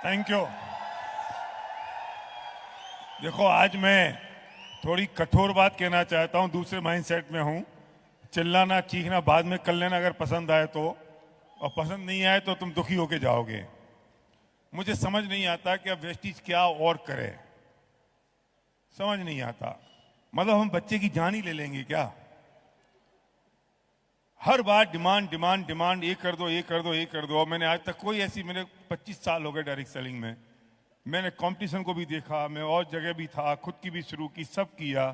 Thank you. देखो, आज मैं थोड़ी कठोर बात कहना चाहता हूं, दूसरे माइंडसेट में हूं। चिल्लाना चीखना बाद में कर लेना अगर पसंद आए तो, और पसंद नहीं आए तो तुम दुखी होके जाओगे। मुझे समझ नहीं आता कि अब वेस्टीज क्या और करे, समझ नहीं आता। मतलब हम बच्चे की जान ही ले लेंगे क्या? हर बार डिमांड डिमांड डिमांड, ये कर दो, ये कर दो, ये कर दो। और मैंने आज तक कोई ऐसी, मेरे 25 साल हो गए डायरेक्ट सेलिंग में, मैंने कंपटीशन को भी देखा, मैं और जगह भी था, खुद की भी शुरू की, सब किया।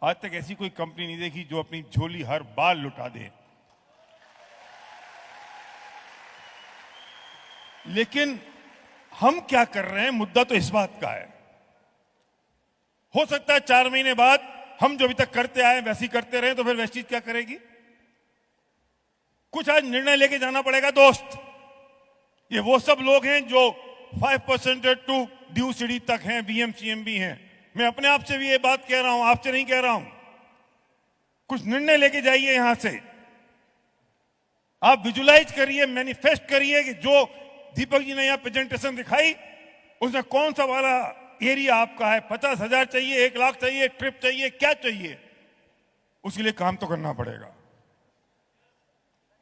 आज तक ऐसी कोई कंपनी नहीं देखी जो अपनी झोली हर बार लुटा दे। लेकिन हम क्या कर रहे हैं, मुद्दा तो इस बात का है। हो सकता है 4 महीने बाद हम जो अभी तक करते आए वैसे ही करते रहे, तो फिर वेस्टीज क्या करेगी? कुछ आज निर्णय लेके जाना पड़ेगा दोस्त। ये वो सब लोग हैं जो 5% टू ड्यू सीढ़ी तक हैं, VMCM भी हैं। मैं अपने आप से भी ये बात कह रहा हूं, आपसे नहीं कह रहा हूं। कुछ निर्णय लेके जाइए यहां से। आप विजुलाइज करिए, मैनिफेस्ट करिए कि जो दीपक जी ने यहां प्रेजेंटेशन दिखाई, उसमें कौन सा वाला एरिया आपका है। 50,000 चाहिए, 1 लाख चाहिए, ट्रिप चाहिए, क्या चाहिए? उसके लिए काम तो करना पड़ेगा।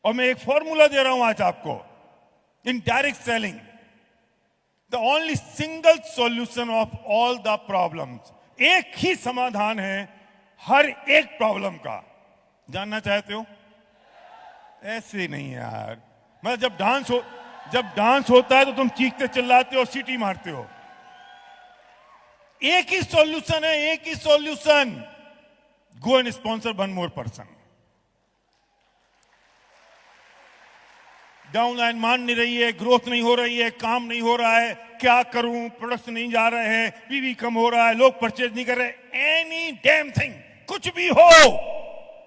और मैं एक फॉर्मूला दे रहा हूं आज आपको। In direct selling, the only single solution of all the problems, एक ही समाधान है हर एक प्रॉब्लम का। जानना चाहते हो? ऐसे नहीं यार। मतलब जब डांस होता है तो तुम चीखते चिल्लाते हो, सीटी मारते हो। एक ही सॉल्यूशन है, एक ही solution. Go and sponsor 1 more person. Downline मान नहीं रही है, ग्रोथ नहीं हो रही है, काम नहीं हो रहा है, क्या करूं, प्रोडक्ट्स नहीं जा रहे हैं, पीवी कम हो रहा है, लोग परचेज नहीं कर रहे, एनी डैम थिंग, कुछ भी हो,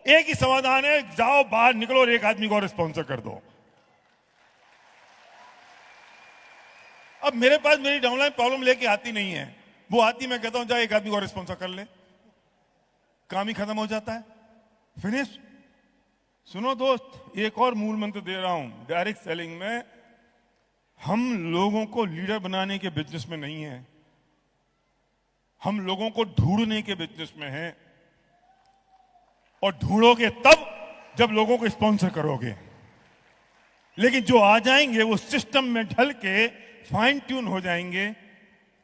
एक ही समाधान है। जाओ बाहर निकलो और एक आदमी को और स्पॉन्सर कर दो। अब मेरे पास मेरी डाउनलाइन प्रॉब्लम लेके आती नहीं है, वो आती, मैं कहता हूं जाओ एक आदमी को और स्पॉन्सर कर ले, काम ही खत्म हो जाता है, फिनिश। सुनो दोस्त, एक और मूल मंत्र दे रहा हूं। डायरेक्ट सेलिंग में हम लोगों को लीडर बनाने के बिजनेस में नहीं है, हम लोगों को ढूंढने के बिजनेस में हैं। और ढूंढोगे तब जब लोगों को स्पॉन्सर करोगे। लेकिन जो आ जाएंगे वो सिस्टम में ढल के फाइन ट्यून हो जाएंगे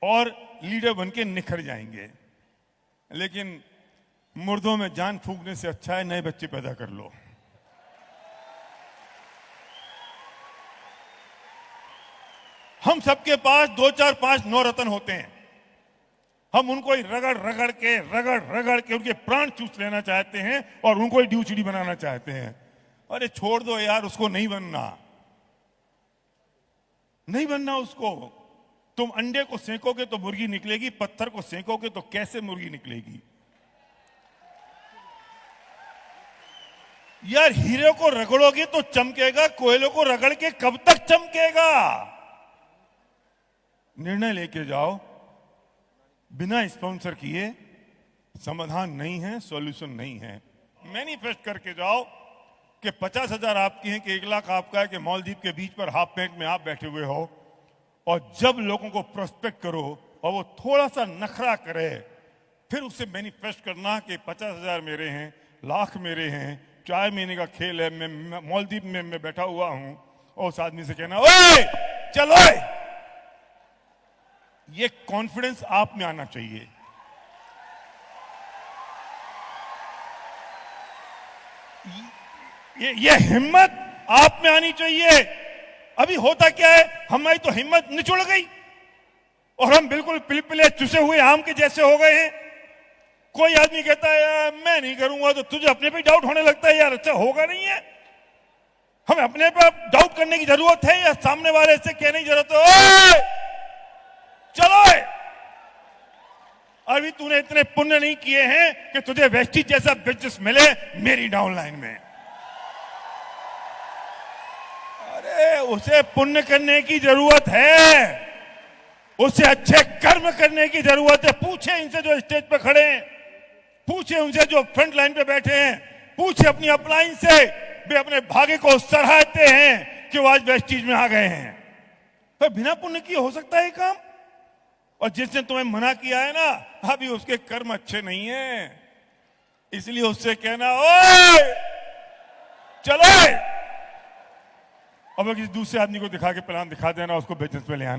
और लीडर बन के निखर जाएंगे। लेकिन मुर्दों में जान फूंकने से अच्छा है नए बच्चे पैदा कर लो। हम सबके पास 2, 4, 5, 9 रत्न होते हैं। हम उनको ही रगड़ रगड़ के उनके प्राण चूस लेना चाहते हैं और उनको ही ड्यू सीढ़ी बनाना चाहते हैं। अरे छोड़ दो यार, उसको नहीं बनना, नहीं बनना उसको। तुम अंडे को सेकोगे तो मुर्गी निकलेगी, पत्थर को सेकोगे तो कैसे मुर्गी निकलेगी? यार हीरे को रगड़ोगे तो चमकेगा, कोयले को रगड़ के कब तक चमकेगा? निर्णय लेके जाओ, बिना स्पॉन्सर किए। समाधान नहीं है, सॉल्यूशन नहीं है। मैनिफेस्ट करके जाओ कि 50,000 आपकी हैं, कि 1 लाख आपका है, कि मालदीव के बीच पर हाफ पैंट में आप बैठे हुए हो। और जब लोगों को प्रोस्पेक्ट करो और वो थोड़ा सा नखरा करे, फिर उससे मैनिफेस्ट करना कि 50,000 मेरे हैं, लाख मेरे हैं, 4 महीने का खेल है, मैं मालदीव में मैं बैठा हुआ हूं। और उस आदमी से कहना, ओए चलो। ये कॉन्फिडेंस आप में आना चाहिए। ये हिम्मत आप में आनी चाहिए। अभी होता क्या है, हमारी तो हिम्मत निचुड़ गई और हम बिल्कुल पिलपिले चुसे हुए आम के जैसे हो गए हैं। कोई आदमी कहता है यार मैं नहीं करूंगा, तो तुझे अपने पे डाउट होने लगता है, यार अच्छा होगा नहीं है। हमें अपने पे डाउट करने की जरूरत है या सामने वाले से कहने की जरूरत है? चलो, अभी तूने इतने पुण्य नहीं किए हैं कि तुझे वेस्टीज जैसा बिजनेस मिले मेरी डाउनलाइन में। अरे उसे पुण्य करने की जरूरत है, उसे अच्छे कर्म करने की जरूरत है। पूछे इनसे जो स्टेज पे खड़े हैं, पूछे उनसे जो फ्रंट लाइन पे बैठे हैं, पूछे अपनी अपलाइन से, वे अपने भाग्य को सराहते हैं कि वो आज वेस्टीज में आ गए हैं। पर बिना पुण्य किए हो सकता है ये काम? और जिसने तुम्हें मना किया है ना, अभी उसके कर्म अच्छे नहीं है, इसलिए उससे कहना ओए चलो, अब किसी दूसरे आदमी को दिखा के प्लान दिखा देना, उसको बिजनेस में ले आना।